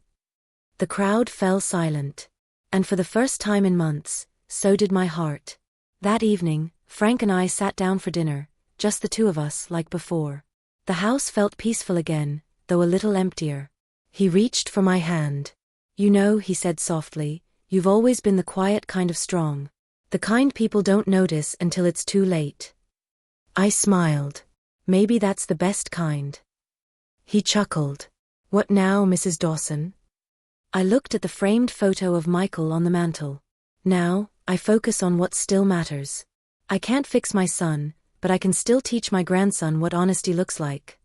The crowd fell silent. And for the first time in months, so did my heart. That evening, Frank and I sat down for dinner, just the two of us like before. The house felt peaceful again, though a little emptier. He reached for my hand. "You know," he said softly, "you've always been the quiet kind of strong. The kind people don't notice until it's too late." I smiled. "Maybe that's the best kind." He chuckled. "What now, Mrs. Dawson?" I looked at the framed photo of Michael on the mantel. "Now, I focus on what still matters. I can't fix my son, but I can still teach my grandson what honesty looks like."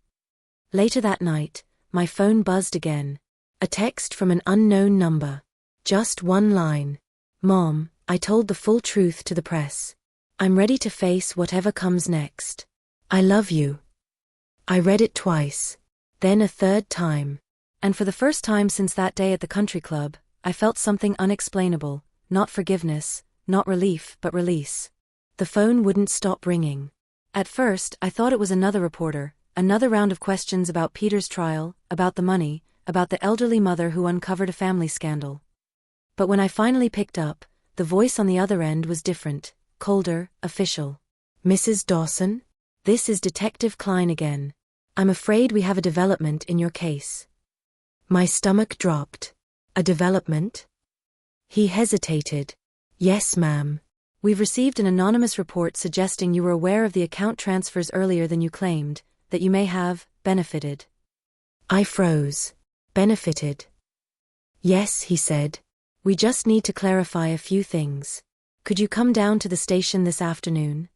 Later that night, my phone buzzed again. A text from an unknown number. Just one line. "Mom, I told the full truth to the press. I'm ready to face whatever comes next. I love you." I read it twice. Then a third time. And for the first time since that day at the country club, I felt something unexplainable, not forgiveness, not relief, but release. The phone wouldn't stop ringing. At first, I thought it was another reporter, another round of questions about Peter's trial, about the money, about the elderly mother who uncovered a family scandal. But when I finally picked up, the voice on the other end was different, colder, official. Mrs. Dawson? This is Detective Klein again. I'm afraid we have a development in your case. My stomach dropped. A development? He hesitated. Yes, ma'am. We've received an anonymous report suggesting you were aware of the account transfers earlier than you claimed, that you may have benefited. I froze. Benefited? Yes, he said. We just need to clarify a few things. Could you come down to the station this afternoon?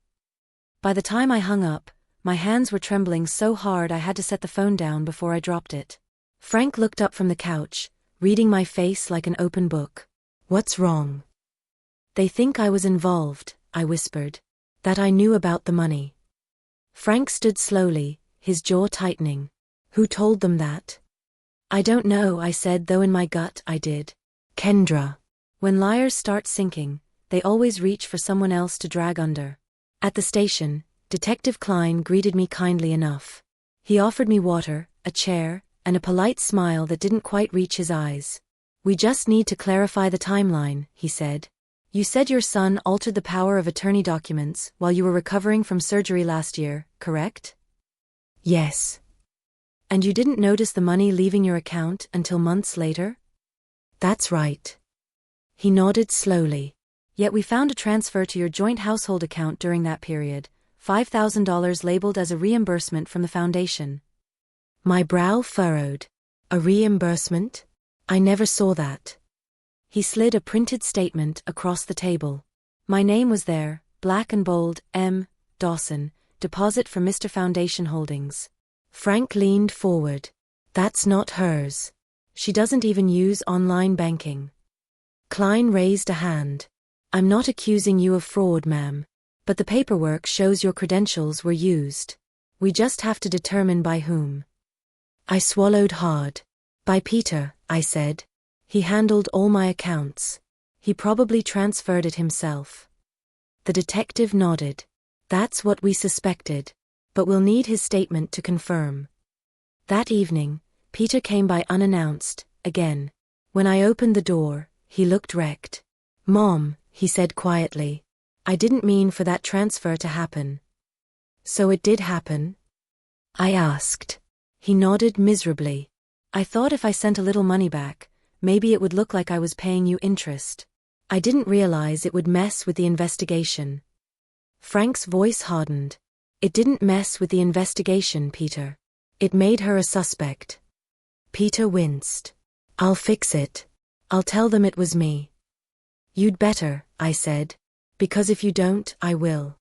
By the time I hung up, my hands were trembling so hard I had to set the phone down before I dropped it. Frank looked up from the couch, reading my face like an open book. What's wrong? They think I was involved, I whispered. That I knew about the money. Frank stood slowly, his jaw tightening. Who told them that? I don't know, I said, though in my gut I did. Kendra. When liars start sinking, they always reach for someone else to drag under. At the station, Detective Klein greeted me kindly enough. He offered me water, a chair, and a polite smile that didn't quite reach his eyes. We just need to clarify the timeline, he said. You said your son altered the power of attorney documents while you were recovering from surgery last year, correct? Yes. And you didn't notice the money leaving your account until months later? That's right. He nodded slowly. Yet we found a transfer to your joint household account during that period, $5,000 labeled as a reimbursement from the foundation. My brow furrowed. A reimbursement? I never saw that. He slid a printed statement across the table. My name was there, black and bold, M. Dawson, deposit for Mr. Foundation Holdings. Frank leaned forward. That's not hers. She doesn't even use online banking. Klein raised a hand. I'm not accusing you of fraud, ma'am. But the paperwork shows your credentials were used. We just have to determine by whom. I swallowed hard. By Peter, I said. He handled all my accounts. He probably transferred it himself. The detective nodded. That's what we suspected. But we'll need his statement to confirm. That evening, Peter came by unannounced, again. When I opened the door, he looked wrecked. Mom, he said quietly. I didn't mean for that transfer to happen. So it did happen? I asked. He nodded miserably. I thought if I sent a little money back, maybe it would look like I was paying you interest. I didn't realize it would mess with the investigation. Frank's voice hardened. It didn't mess with the investigation, Peter. It made her a suspect. Peter winced. I'll fix it. I'll tell them it was me. You'd better, I said. Because if you don't, I will.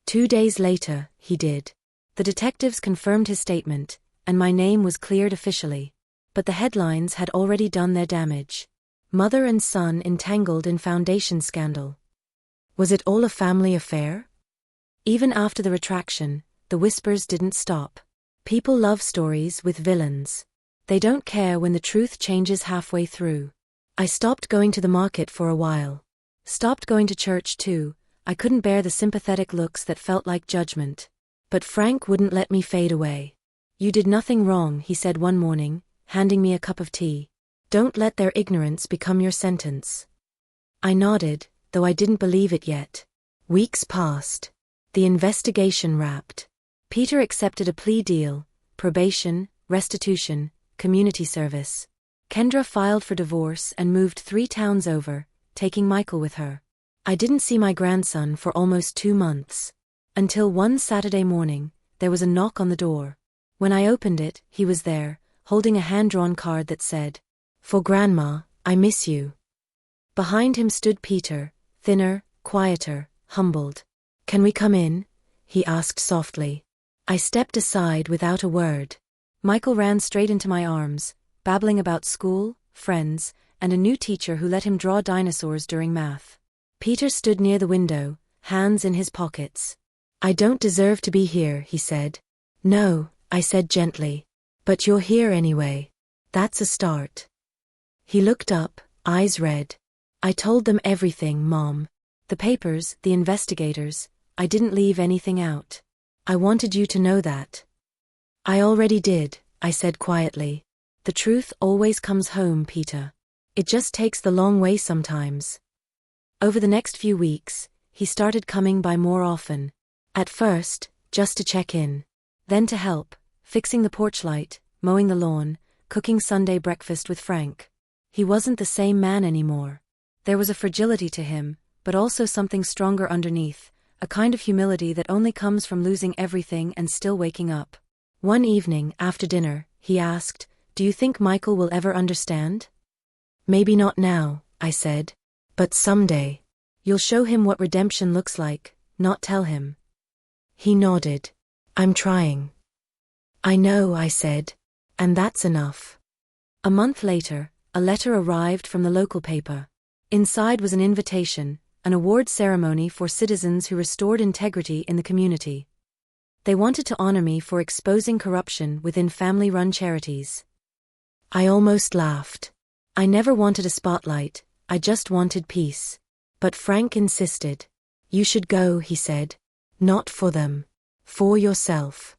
2 days later, he did. The detectives confirmed his statement, and my name was cleared officially. But the headlines had already done their damage. Mother and son entangled in foundation scandal. Was it all a family affair? Even after the retraction, the whispers didn't stop. People love stories with villains. They don't care when the truth changes halfway through. I stopped going to the market for a while. Stopped going to church too. I couldn't bear the sympathetic looks that felt like judgment. But Frank wouldn't let me fade away. You did nothing wrong, he said one morning, handing me a cup of tea. Don't let their ignorance become your sentence. I nodded, though I didn't believe it yet. Weeks passed. The investigation wrapped. Peter accepted a plea deal, probation, restitution, community service. Kendra filed for divorce and moved 3 towns over, taking Michael with her. I didn't see my grandson for almost 2 months. Until one Saturday morning, there was a knock on the door. When I opened it, he was there, holding a hand-drawn card that said, "For Grandma, I miss you." Behind him stood Peter, thinner, quieter, humbled. "Can we come in?" he asked softly. I stepped aside without a word. Michael ran straight into my arms, babbling about school, friends, and a new teacher who let him draw dinosaurs during math. Peter stood near the window, hands in his pockets. "I don't deserve to be here," he said. "No," I said gently. "But you're here anyway. That's a start." He looked up, eyes red. I told them everything, Mom. The papers, the investigators, I didn't leave anything out. I wanted you to know that. I already did, I said quietly. The truth always comes home, Peter. It just takes the long way sometimes. Over the next few weeks, he started coming by more often. At first, just to check in. Then to help, fixing the porch light, mowing the lawn, cooking Sunday breakfast with Frank. He wasn't the same man anymore. There was a fragility to him, but also something stronger underneath, a kind of humility that only comes from losing everything and still waking up. One evening, after dinner, he asked, "Do you think Michael will ever understand?" "Maybe not now," I said. "But someday. You'll show him what redemption looks like, not tell him." He nodded. "I'm trying." "I know," I said. "And that's enough." A month later, a letter arrived from the local paper. Inside was an invitation, an award ceremony for citizens who restored integrity in the community. They wanted to honor me for exposing corruption within family-run charities. I almost laughed. I never wanted a spotlight, I just wanted peace. But Frank insisted. "You should go," he said. "Not for them. For yourself."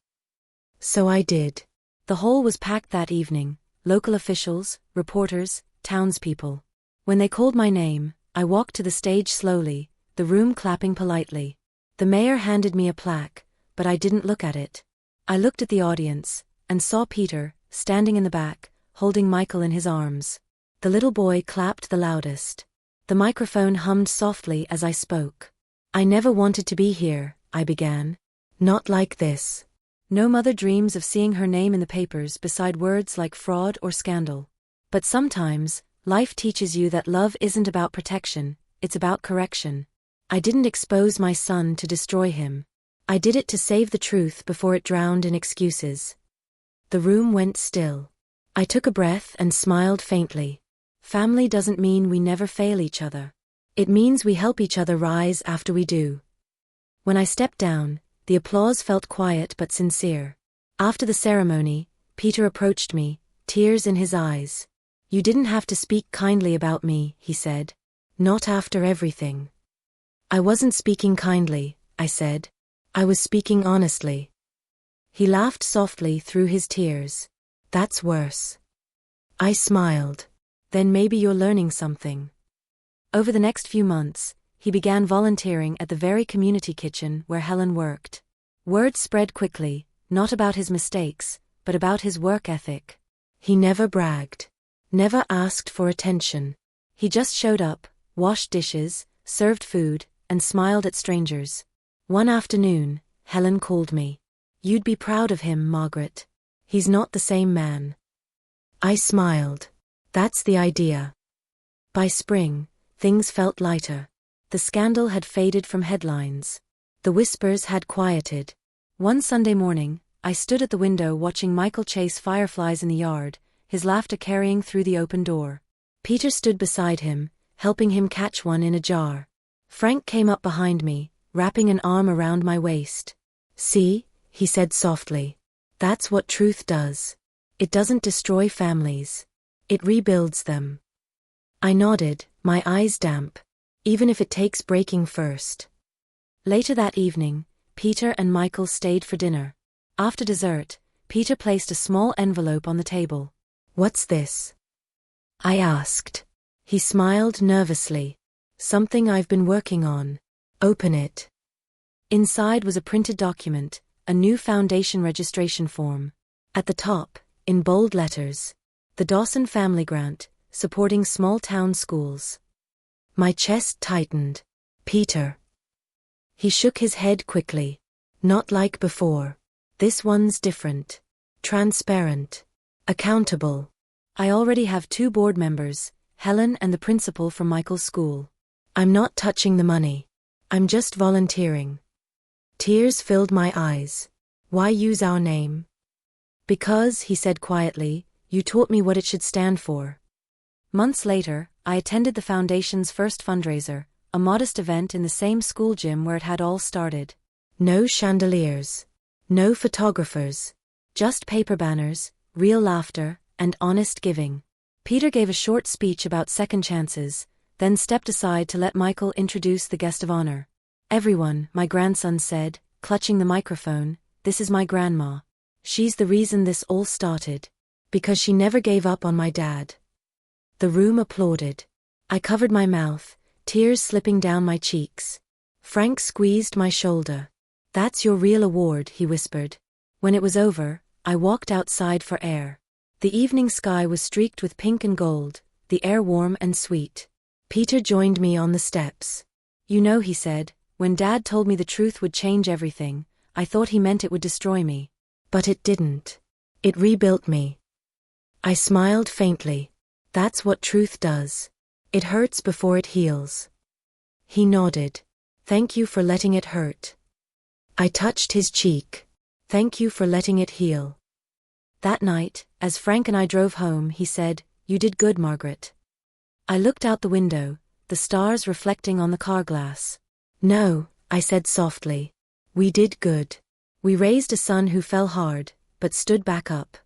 So I did. The hall was packed that evening, local officials, reporters, townspeople. When they called my name, I walked to the stage slowly, the room clapping politely. The mayor handed me a plaque, but I didn't look at it. I looked at the audience, and saw Peter, standing in the back, holding Michael in his arms. The little boy clapped the loudest. The microphone hummed softly as I spoke. "I never wanted to be here," I began. "Not like this." No mother dreams of seeing her name in the papers beside words like fraud or scandal. But sometimes, life teaches you that love isn't about protection, it's about correction. I didn't expose my son to destroy him. I did it to save the truth before it drowned in excuses. The room went still. I took a breath and smiled faintly. Family doesn't mean we never fail each other. It means we help each other rise after we do. When I stepped down, the applause felt quiet but sincere. After the ceremony, Peter approached me, tears in his eyes. "You didn't have to speak kindly about me," he said. "Not after everything." "I wasn't speaking kindly," I said. "I was speaking honestly." He laughed softly through his tears. "That's worse." I smiled. "Then maybe you're learning something." Over the next few months, he began volunteering at the very community kitchen where Helen worked. Word spread quickly, not about his mistakes, but about his work ethic. He never bragged. Never asked for attention. He just showed up, washed dishes, served food, and smiled at strangers. One afternoon, Helen called me. "You'd be proud of him, Margaret. He's not the same man." I smiled. That's the idea. By spring, things felt lighter. The scandal had faded from headlines. The whispers had quieted. One Sunday morning, I stood at the window watching Michael chase fireflies in the yard, his laughter carrying through the open door. Peter stood beside him, helping him catch one in a jar. Frank came up behind me, wrapping an arm around my waist. "See," he said softly. "That's what truth does. It doesn't destroy families. It rebuilds them." I nodded, my eyes damp. Even if it takes breaking first. Later that evening, Peter and Michael stayed for dinner. After dessert, Peter placed a small envelope on the table. "What's this?" I asked. He smiled nervously. "Something I've been working on. Open it." Inside was a printed document, a new foundation registration form. At the top, in bold letters, "The Dawson Family Grant, supporting small-town schools." My chest tightened. "Peter." He shook his head quickly. "Not like before. This one's different. Transparent. Accountable. I already have 2 board members, Helen and the principal from Michael's school. I'm not touching the money. I'm just volunteering." Tears filled my eyes. "Why use our name?" "Because," he said quietly, "you taught me what it should stand for." Months later, I attended the foundation's first fundraiser, a modest event in the same school gym where it had all started. No chandeliers. No photographers. Just paper banners, real laughter, and honest giving. Peter gave a short speech about second chances, then stepped aside to let Michael introduce the guest of honor. "Everyone," my grandson said, clutching the microphone, "this is my grandma. She's the reason this all started. Because she never gave up on my dad." The room applauded. I covered my mouth, tears slipping down my cheeks. Frank squeezed my shoulder. "That's your real award," he whispered. When it was over, I walked outside for air. The evening sky was streaked with pink and gold, the air warm and sweet. Peter joined me on the steps. "You know," he said, "when Dad told me the truth would change everything, I thought he meant it would destroy me. But it didn't. It rebuilt me." I smiled faintly. "That's what truth does. It hurts before it heals." He nodded. "Thank you for letting it hurt." I touched his cheek. "Thank you for letting it heal." That night, as Frank and I drove home, he said, "You did good, Margaret." I looked out the window, the stars reflecting on the car glass. "No," I said softly. "We did good. We raised a son who fell hard, but stood back up."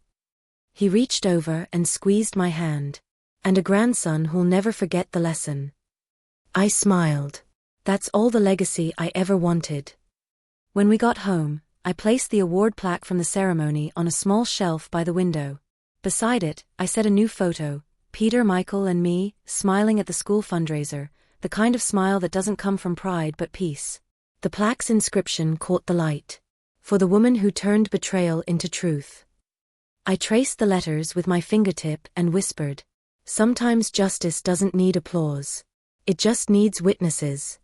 He reached over and squeezed my hand. "And a grandson who'll never forget the lesson." I smiled. That's all the legacy I ever wanted. When we got home, I placed the award plaque from the ceremony on a small shelf by the window. Beside it, I set a new photo, Peter, Michael, and me, smiling at the school fundraiser, the kind of smile that doesn't come from pride but peace. The plaque's inscription caught the light. "For the woman who turned betrayal into truth." I traced the letters with my fingertip and whispered, "Sometimes justice doesn't need applause. It just needs witnesses."